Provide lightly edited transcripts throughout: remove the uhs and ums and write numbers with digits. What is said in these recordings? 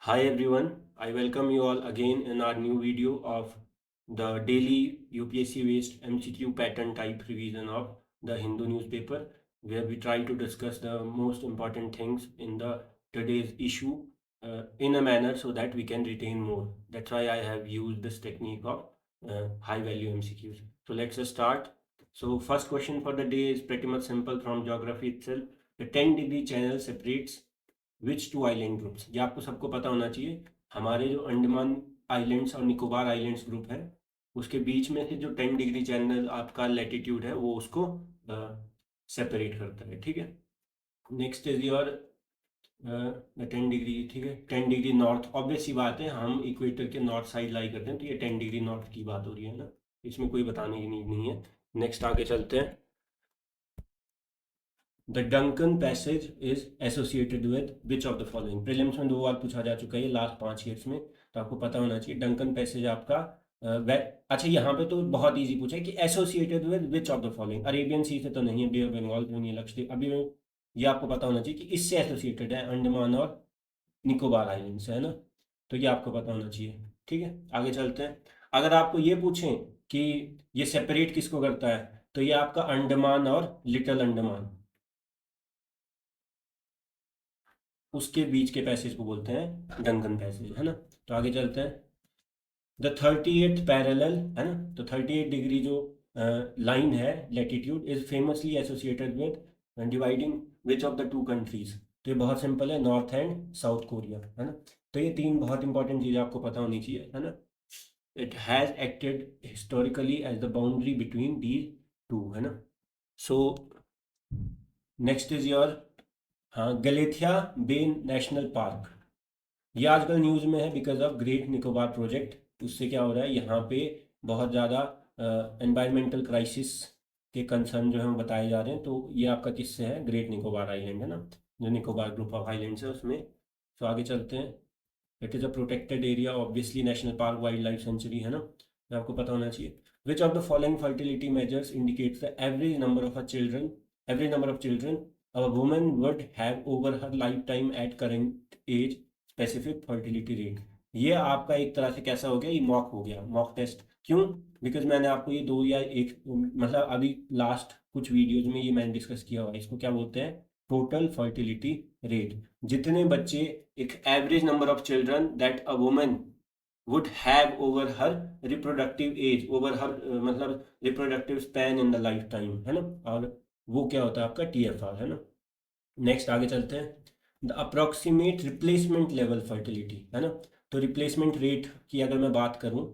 Hi everyone, I welcome you all again in our new video of the daily UPSC based MCQ pattern type revision of the Hindu newspaper, where we try to discuss the most important things in the today's issue in a manner so that we can retain more. That's why I have used this technique of high value MCQs. So let's just start. So first question for the day is pretty much simple from geography itself. The 10-degree channel separates which two island groups. ये आपको सबको पता होना चाहिए। हमारे जो Andaman islands और Nicobar islands group है उसके बीच में से जो 10 डिग्री चैनल आपका लैटिट्यूड है वो उसको सेपरेट करता है। ठीक है, नेक्स्ट इज योर 10 डिग्री। ठीक है, 10 डिग्री नॉर्थ, ऑब्वियस सी बात है, हम इक्वेटर के नॉर्थ साइड लाई करते हैं तो ये 10 डिग्री नॉर्थ की बात हो रही है ना, इसमें कोई बताने की नीड नहीं है। नेक्स्ट आगे चलते हैं। The Duncan passage is associated with which of the following. Prelims में 2 बार पूछा जा चुका है ये लास्ट 5 ईयर्स में, तो आपको पता होना चाहिए डंकन पैसेज आपका अच्छा यहाँ पे तो बहुत इजी पूछा है कि associated with which of the following. Arabian Sea से तो नहीं है, बे ऑफ बंगाल तो नहीं है, लक्षद्वीप अभी ये आपको पता होना चाहिए कि इससे एसोसिएटेड है, अंडमान और निकोबार आइलैंड से, है ना, तो ये आपको पता होना चाहिए। ठीक है, आगे चलते हैं। अगर आपको ये पूछें कि ये सेपरेट किसको करता है तो ये आपका अंडमान और लिटिल अंडमान, उसके बीच के पैसेज को बोलते हैं डंकन पैसेज, है ना। तो आगे चलते हैं। द 38th पैरेलल, है ना, तो 38 डिग्री जो लाइन है latitude is famously associated with dividing which of the 2 countries. तो ये बहुत सिंपल है, नॉर्थ एंड साउथ कोरिया, है ना। तो ये 3 बहुत इंपॉर्टेंट चीज़ आपको पता होनी चाहिए, है ना। It has acted historically as the boundary between these 2, है ना। सो नेक्स्ट इज योर, हाँ, गलेथिया बे नेशनल पार्क। ये आजकल न्यूज़ में है because of great Nicobar project. उससे क्या हो रहा है, यहाँ पे बहुत ज़्यादा एनवायरमेंटल क्राइसिस के कंसर्न जो है वो बताए जा रहे हैं। तो ये आपका किससे है, ग्रेट निकोबार आइलैंड, है ना, जो निकोबार ग्रुप ऑफ आइलैंड्स है उसमें। तो आगे चलते हैं। It is a protected area, obviously national park, wild life sanctuary, है ना, तो आपको पता होना चाहिए। विच of the following fertility measures indicates the average number of children a woman would have over her lifetime at current age specific fertility rate। ये आपका एक तरह से कैसा हो गया, ये मॉक हो गया, मॉक टेस्ट। क्यों? बिकॉज मैंने आपको ये 2 या 1 मतलब अभी लास्ट कुछ वीडियोज में ये मैंने डिस्कस किया हुआ है। इसको क्या बोलते हैं, टोटल फर्टिलिटी रेट। जितने बच्चे, एक average number of children that a woman would have over her reproductive age, over her मतलब reproductive span in the lifetime, है ना, और वो क्या होता है आपका TFR, है ना। नेक्स्ट आगे चलते हैं। The approximate replacement level fertility, है ना, तो रिप्लेसमेंट रेट की अगर मैं बात करूं,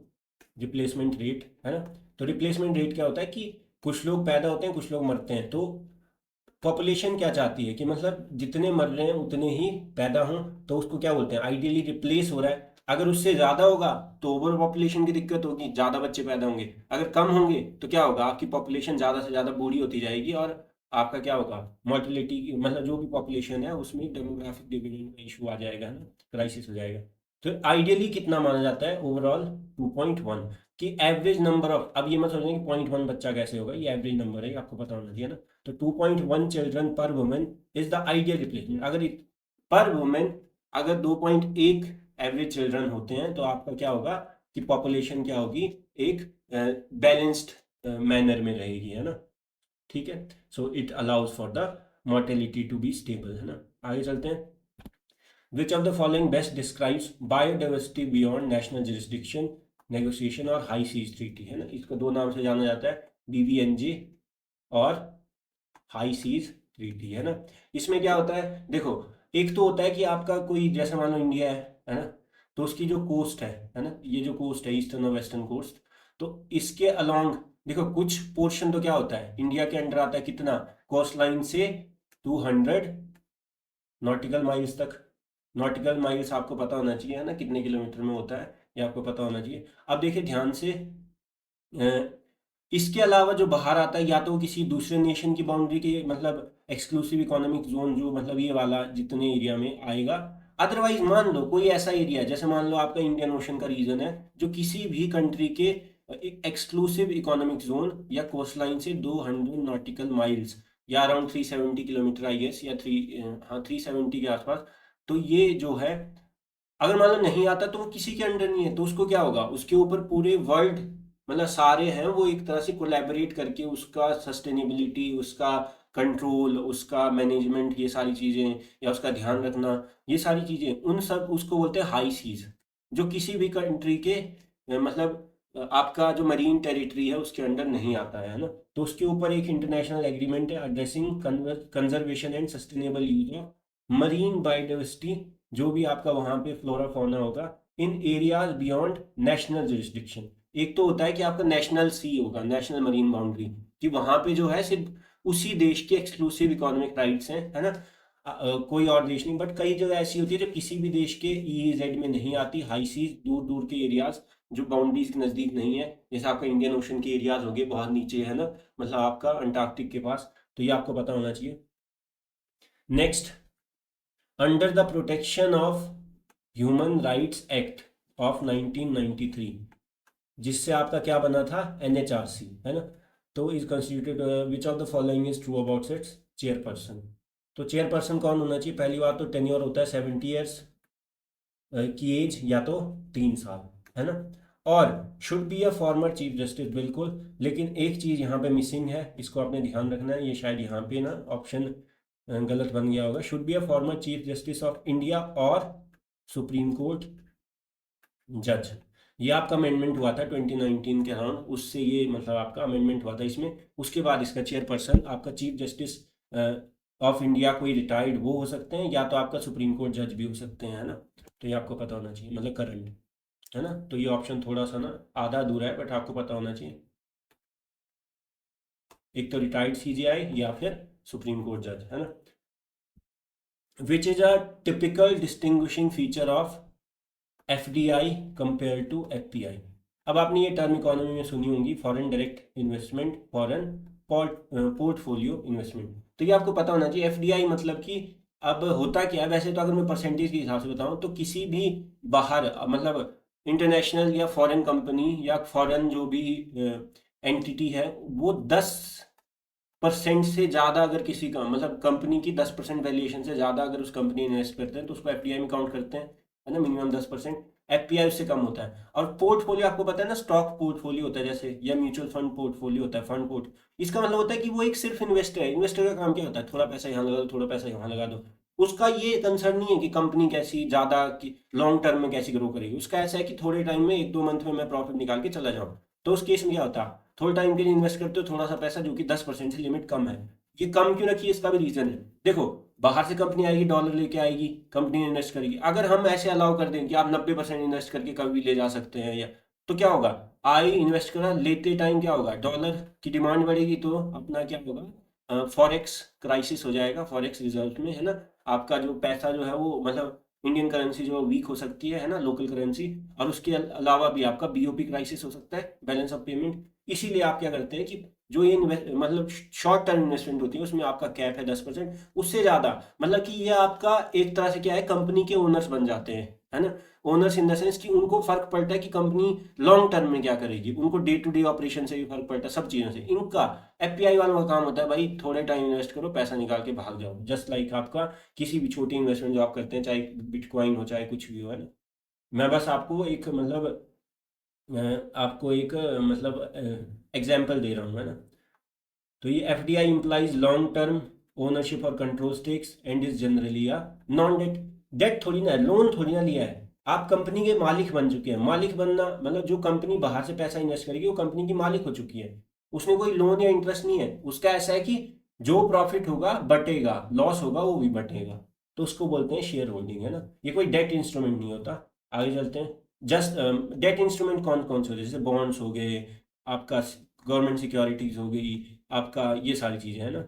रिप्लेसमेंट रेट, है ना, तो रिप्लेसमेंट रेट क्या होता है कि कुछ लोग पैदा होते हैं कुछ लोग मरते हैं, तो पॉपुलेशन क्या चाहती है कि मतलब जितने मर रहे हैं उतने ही पैदा हों, तो उसको क्या बोलते हैं, आइडियली रिप्लेस हो रहा है। अगर उससे ज़्यादा होगा तो ओवर पॉपुलेशन की दिक्कत होगी, ज़्यादा बच्चे पैदा होंगे। अगर कम होंगे तो क्या होगा, आपकी पॉपुलेशन ज़्यादा से ज़्यादा बूढ़ी होती जाएगी और आपका क्या होगा, मोर्टिलिटी, मतलब जो भी पॉपुलेशन है उसमें डेमोग्राफिक डिविडेंड का इशू आ जाएगा, है ना, क्राइसिस हो जाएगा। तो आइडियली कितना माना जाता है ओवरऑल, 2.1 कि एवरेज नंबर ऑफ, अब ये मत सोचें कि 0.1 बच्चा कैसे होगा, ये एवरेज नंबर है, आपको पता होना चाहिए ना। तो 2.1 चिल्ड्रन पर women is the ideal replacement. अगर पर वुमेन अगर 2.1 एवरेज चिल्ड्रन होते हैं तो आपका क्या होगा कि पॉपुलेशन क्या होगी, एक बैलेंस्ड मैनर में रहेगी, है ना। ठीक है, so it allows for the mortality to be stable, है ना। आगे चलते हैं। Which of the following best describes biodiversity beyond national jurisdiction, negotiation और हाई सीज ट्रीटी, है ना। इसको 2 नाम से जाना जाता है, BBNJ और हाई सीज ट्रीटी, है ना। इसमें क्या होता है, देखो, एक तो होता है कि आपका कोई, जैसे मान लो इंडिया है ना, तो उसकी जो कोस्ट है ना, ये जो कोस्ट है ईस्टर्न और वेस्टर्न कोस्ट, तो इसके अलोंग देखो कुछ पोर्शन तो क्या होता है इंडिया के अंडर आता है, कितना, कोस्ट लाइन से 200 नॉटिकल माइल्स तक। नॉटिकल माइल्स आपको पता होना चाहिए, है ना, कितने किलोमीटर में होता है, ये आपको पता होना चाहिए। अब देखिए ध्यान से, इसके अलावा जो बाहर आता है या तो किसी दूसरे नेशन की बाउंड्री के, मतलब एक्सक्लूसिव इकोनॉमिक जोन, जो मतलब ये वाला जितने एरिया में आएगा। अदरवाइज मान लो कोई ऐसा एरिया, जैसे मान लो आपका इंडियन ओशन का रीजन है जो किसी भी कंट्री के एक्सक्लूसिव इकोनॉमिक जोन या कोस्ट लाइन से 200 नॉटिकल माइल्स या अराउंड 370 किलोमीटर आई गेस, या 370 के आसपास, तो ये जो है अगर मान लो नहीं आता तो वो किसी के अंडर नहीं है, तो उसको क्या होगा, उसके ऊपर पूरे वर्ल्ड मतलब सारे हैं वो एक तरह से कोलैबोरेट करके उसका सस्टेनेबिलिटी, उसका कंट्रोल, उसका मैनेजमेंट, ये सारी चीज़ें या उसका ध्यान रखना, ये सारी चीज़ें उन सब उसको बोलते हैं हाई सीज, जो किसी भी कंट्री के मतलब आपका जो मरीन टेरिटरी है उसके अंडर नहीं आता है ना। तो उसके ऊपर एक इंटरनेशनल एग्रीमेंट है addressing conservation and sustainable use of marine biodiversity, जो भी आपका वहाँ पे फ्लोरा फौना होगा इन एरियाज बियॉन्ड नेशनल जुरिस्डिक्शन। एक तो होता है कि आपका नेशनल सी होगा, नेशनल मरीन बाउंड्री, कि वहाँ पे जो है सिर्फ उसी देश के एक्सक्लूसिव इकोनॉमिक राइट्स हैं, है ना। कोई और देश नहीं, बट कई जगह ऐसी होती है जो किसी भी देश के ईईजेड में नहीं आती, हाई सीज दूर दूर के एरियाज जो बाउंड्रीज के नज़दीक नहीं है, जैसे आपका इंडियन ओशन के एरियाज हो गए बहुत नीचे, है ना, मतलब आपका अंटार्कटिक के पास, तो ये आपको पता होना चाहिए। Next, under the protection of human rights act of 1993, जिससे आपका क्या बना था, एनएचआरसी, है ना। तो is constituted which of the following is true about it's chairperson. तो चेयरपर्सन कौन होना चाहिए, पहली बात तो टेन्योर होता है 70 ईयर्स की एज या तो 3 साल, है ना। और should be a former chief justice, बिल्कुल, लेकिन एक चीज़ यहाँ पे मिसिंग है, इसको आपने ध्यान रखना है, ये शायद यहाँ पे ना ऑप्शन गलत बन गया होगा। Should be a former chief justice of India और सुप्रीम कोर्ट जज। ये आपका अमेंडमेंट हुआ था 2019 के अराउंड, उससे ये मतलब आपका अमेंडमेंट हुआ था इसमें। उसके बाद इसका चेयरपर्सन आपका चीफ जस्टिस ऑफ इंडिया कोई रिटायर्ड वो हो सकते हैं, या तो आपका सुप्रीम कोर्ट जज भी हो सकते हैं, है ना। तो ये आपको पता होना चाहिए, मतलब करंट, है ना। तो ये ऑप्शन थोड़ा सा ना आधा अधूरा है, बट आपको पता होना चाहिए, एक तो रिटायर्ड सीजीआई या फिर सुप्रीम कोर्ट जज, है ना। Which is a typical distinguishing feature of FDI compare to FPI. अब आपने ये टर्म इकोनॉमी में सुनी होंगी, foreign direct investment, foreign portfolio investment. तो ये आपको पता होना चाहिए एफडीआई मतलब कि अब होता क्या है, वैसे तो अगर मैं परसेंटेज के हिसाब से बताऊं तो किसी भी बाहर मतलब इंटरनेशनल या फॉरेन कंपनी या फॉरेन जो भी एंटिटी है, वो 10% से ज़्यादा अगर किसी का मतलब कंपनी की 10% वैल्यूएशन से ज़्यादा अगर उस कंपनी इन्वेस्ट करते हैं तो उसको एफडीआई में काउंट करते हैं, है ना, मिनिमम 10%। एफपीआई उससे कम होता है। और पोर्टफोलियो आपको पता है ना, स्टॉक पोर्टफोलियो होता है जैसे, या म्यूचुअल फंड पोर्टफोलियो होता है, फंड पोर्ट। इसका मतलब होता है कि वो एक सिर्फ इन्वेस्टर है। इन्वेस्टर का काम क्या होता है, थोड़ा पैसा यहाँ लगा दो, थोड़ा पैसा यहाँ लगा दो। उसका ये कंसर्न नहीं है कि कंपनी कैसी ज़्यादा की लॉन्ग टर्म में कैसी ग्रो करेगी। उसका ऐसा है कि थोड़े टाइम में 1-2 मंथ में मैं प्रॉफिट निकाल के चला जाऊँ। तो उस केस में क्या होता है, थोड़े टाइम के लिए इन्वेस्ट करते हो थोड़ा सा पैसा, जो कि 10% से लिमिट कम है। ये कम क्यों रखी है, इसका भी रीजन है। देखो, बाहर से कंपनी आएगी, डॉलर लेके आएगी, कंपनी इन्वेस्ट करेगी। अगर हम ऐसे अलाउ कर दें कि आप 90% इन्वेस्ट करके कभी भी ले जा सकते हैं, या तो क्या होगा, आई इन्वेस्ट करा, लेते टाइम क्या होगा, डॉलर की डिमांड बढ़ेगी, तो अपना क्या होगा, फॉरेक्स क्राइसिस हो जाएगा, फॉरेक्स रिजल्ट में, है ना। आपका जो पैसा जो है वो मतलब इंडियन करेंसी जो वीक हो सकती है ना, लोकल करेंसी। और उसके अलावा भी आपका बीओपी क्राइसिस हो सकता है, बैलेंस ऑफ पेमेंट। इसीलिए आप क्या करते हैं कि जो ये मतलब शॉर्ट टर्म इन्वेस्टमेंट होती है उसमें आपका कैप है 10%, उससे ज़्यादा मतलब कि ये आपका एक तरह से क्या है, कंपनी के ओनर्स बन जाते हैं, है ना। ओनर्स इन द सेंस कि उनको फर्क पड़ता है कि कंपनी लॉन्ग टर्म में क्या करेगी, उनको डे टू डे ऑपरेशन से भी फर्क पड़ता है, सब चीज़ों से। इनका एफपीआई वालों का काम होता है भाई थोड़े टाइम इन्वेस्ट करो, पैसा निकाल के भाग जाओ, जस्ट लाइक आपका किसी भी छोटी इन्वेस्टमेंट जो आप करते हैं, चाहे बिटकॉइन हो चाहे कुछ भी हो, है ना। मैं बस आपको एक मतलब आपको एक मतलब एग्जाम्पल दे रहा हूँ, है ना। तो ये F D I implies long term ownership और control stakes and is generally a non debt. Debt थोड़ी ना, लोन थोड़ी ना लिया है, आप कंपनी के मालिक बन चुके हैं। मालिक बनना मतलब जो कंपनी बाहर से पैसा इन्वेस्ट करेगी वो कंपनी की मालिक हो चुकी है, उसने कोई लोन या इंटरेस्ट नहीं है। उसका ऐसा है कि जो प्रॉफिट होगा बटेगा, लॉस होगा वो भी बटेगा, तो उसको बोलते हैं शेयर होल्डिंग, है ना। ये कोई डेट इंस्ट्रूमेंट नहीं होता। आगे चलते हैं। जस्ट डेट इंस्ट्रूमेंट कौन कौन से होते हैं, जैसे बॉन्ड्स हो गए, आपका गवर्नमेंट सिक्योरिटीज हो गई, आपका ये सारी चीज़ें, है ना,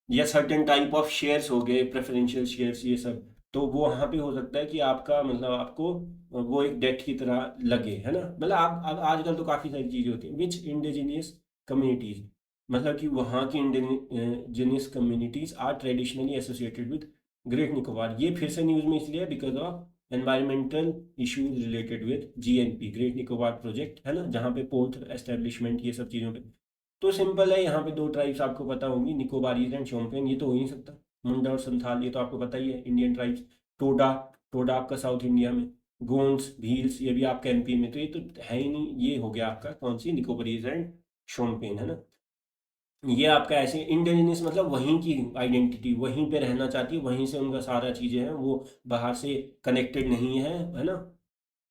या सर्टेन टाइप ऑफ शेयर्स हो गए, प्रेफरेंशियल शेयर्स, ये सब। तो वो वहाँ पे हो सकता है कि आपका मतलब आपको वो एक डेट की तरह लगे, है ना। मतलब आप अब आजकल तो काफ़ी सारी चीज़ें होती हैं। विच इंडिजिनियस कम्युनिटीज़, मतलब कि वहाँ की indigenous communities are traditionally associated with great Nicobar. ये फिर से न्यूज़ में इसलिए because of environmental issues related with GNP, great Nicobar project, है ना, जहाँ पे पोर्ट एस्टेब्लिशमेंट ये सब चीज़ों पे। तो सिंपल है, यहाँ पे 2 ट्राइब्स आपको पता होंगी, निकोबारीज एंड शोम्पेन। ये तो हो ही नहीं सकता, मुंडा और संथाल, ये तो आपको पता ही है इंडियन ट्राइब्स। टोडा, टोडा आपका साउथ इंडिया में, गोंड्स, व्हील्स, ये भी आपका एमपी में, तो ये तो है ही नहीं। ये हो गया आपका कौन सी, निकोबारीज एंड शोम्पेन, है ना। ये आपका ऐसे इंडिजिनस मतलब वहीं की आइडेंटिटी, वहीं पे रहना चाहती है, वहीं से उनका सारा चीज़ें हैं, वो बाहर से कनेक्टेड नहीं है ना।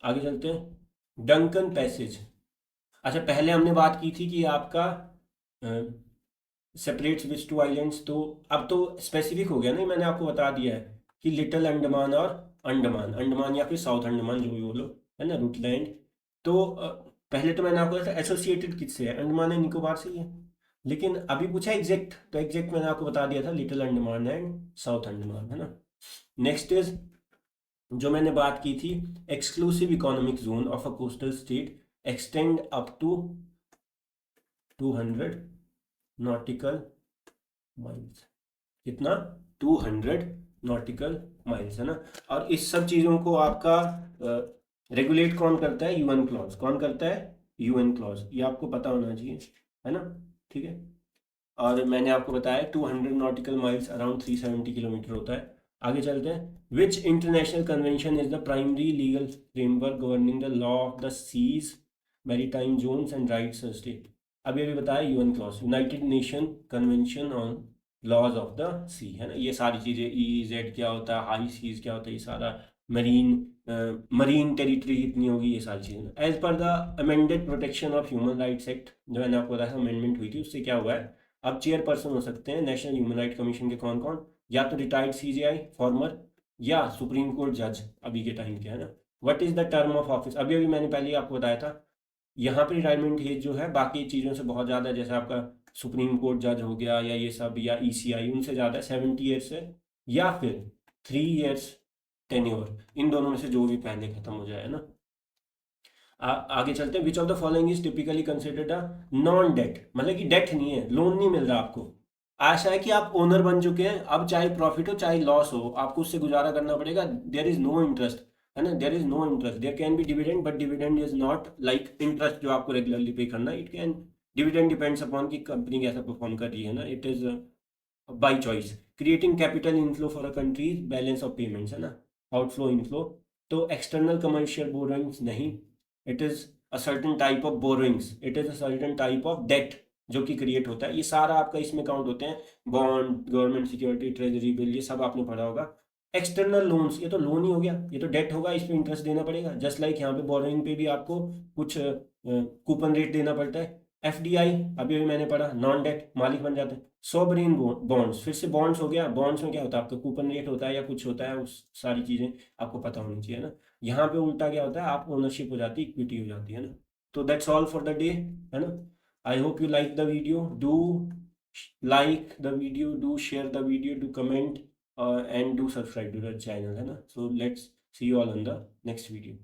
आगे चलते हैं, डंकन पैसेज। अच्छा, पहले हमने बात की थी कि आपका सेपरेट्स विच टू आइलैंड्स, तो अब तो स्पेसिफिक हो गया ना, मैंने आपको बता दिया है कि लिटिल अंडमान और अंडमान, अंडमान या फिर साउथ अंडमान जो भी बोलो, है ना, रूटलैंड। तो पहले तो मैंने आपको एसोसिएटेड किससे है, अंडमान एंड निकोबार से ही है, लेकिन अभी पूछा एग्जैक्ट, तो एग्जैक्ट मैंने आपको बता दिया था, little Andaman and south Andaman, है ना। नेक्स्ट इज, जो मैंने बात की थी, exclusive economic zone of a coastal state extend up to 200 nautical miles. कितना, 200 नॉटिकल माइल्स, है ना। और इस सब चीज़ों को आपका रेगुलेट कौन करता है, यूएन क्लॉज। कौन करता है, यूएन क्लॉज, ये आपको पता होना चाहिए, है ना। ठीक है, और मैंने आपको बताया 200 नॉटिकल माइल्स अराउंड 370 किलोमीटर होता है। आगे चलते हैं, which international convention is the primary legal framework governing the law of the seas, maritime zones and rights of state. अभी अभी बताया UNCLOS, United Nation Convention on laws of the sea, है ना। ये सारी चीज़ें, ई जेड क्या होता है, हाई सीज क्या होता है, ये सारा मरीन, मरीन टेरिटरी कितनी होगी, ये सारी चीज़ें। As per the amended protection of human rights act, जो मैंने आपको बताया अमेंडमेंट हुई थी, उससे क्या हुआ है, अब चेयरपर्सन हो सकते हैं नेशनल ह्यूमन राइट कमीशन के कौन कौन, या तो रिटायर्ड सीजेआई फॉर्मर, या सुप्रीम कोर्ट जज अभी के टाइम के, है ना। What is the term of office, अभी अभी मैंने पहले ही आपको बताया था, यहाँ पे रिटायरमेंट एज जो है बाकी चीज़ों से बहुत ज़्यादा है, जैसे आपका सुप्रीम कोर्ट जज हो गया या ये सब, या ईसीआई, उनसे ज़्यादा है, 70 ईयर्स है, या फिर 3 ईयर्स टेन्योर, इन दोनों में से जो भी पहले खत्म हो जाए, है ना। आगे चलते हैं, which of the following is typically considered a non date, मतलब कि डेट नहीं है, लोन नहीं मिल रहा आपको, आशा है कि आप ओनर बन चुके हैं, अब चाहे प्रॉफिट हो चाहे लॉस हो, आपको उससे गुजारा करना पड़ेगा, देयर इज नो इंटरेस्ट, है ना, there is no interest, there can be dividend but dividend is not like interest जो आपको रेगुलरली पे करना, it can, dividend depends upon कि कंपनी कैसा परफॉर्म कर रही है ना, it is by choice, creating capital inflow for a country, balance of payments, है ना, आउटफ्लो इनफ्लो, तो एक्सटर्नल कमर्शियल बोरोइंग्स नहीं, it is a certain type of borrowings, it is a certain type of date जो कि create होता है, ये सारा आपका इसमें काउंट होते हैं, bond, government security, treasury bill, ये सब आपने पढ़ा होगा। एक्सटर्नल लोन्स, ये तो लोन ही हो गया, ये तो डेट होगा, इस पे इंटरेस्ट देना पड़ेगा, जस्ट लाइक यहाँ पे बोरोइंग पे भी आपको कुछ कूपन रेट देना पड़ता है। एफडीआई अभी अभी मैंने पढ़ा, नॉन डेट, मालिक बन जाते हैं। सोवरेन बॉन्ड्स, फिर से बॉन्ड्स हो गया, बॉन्ड्स में क्या होता है आपका, कूपन रेट होता है या कुछ होता है, उस सारी चीज़ें आपको पता होनी चाहिए ना। यहाँ पे उल्टा क्या होता है, आप ओनरशिप हो जाती है, इक्विटी हो जाती है ना। तो that's all for the day, है ना। I hope you like the video, do like the video, do share the video, do comment, and do subscribe to the channel, है ना. So let's see you all on the next video.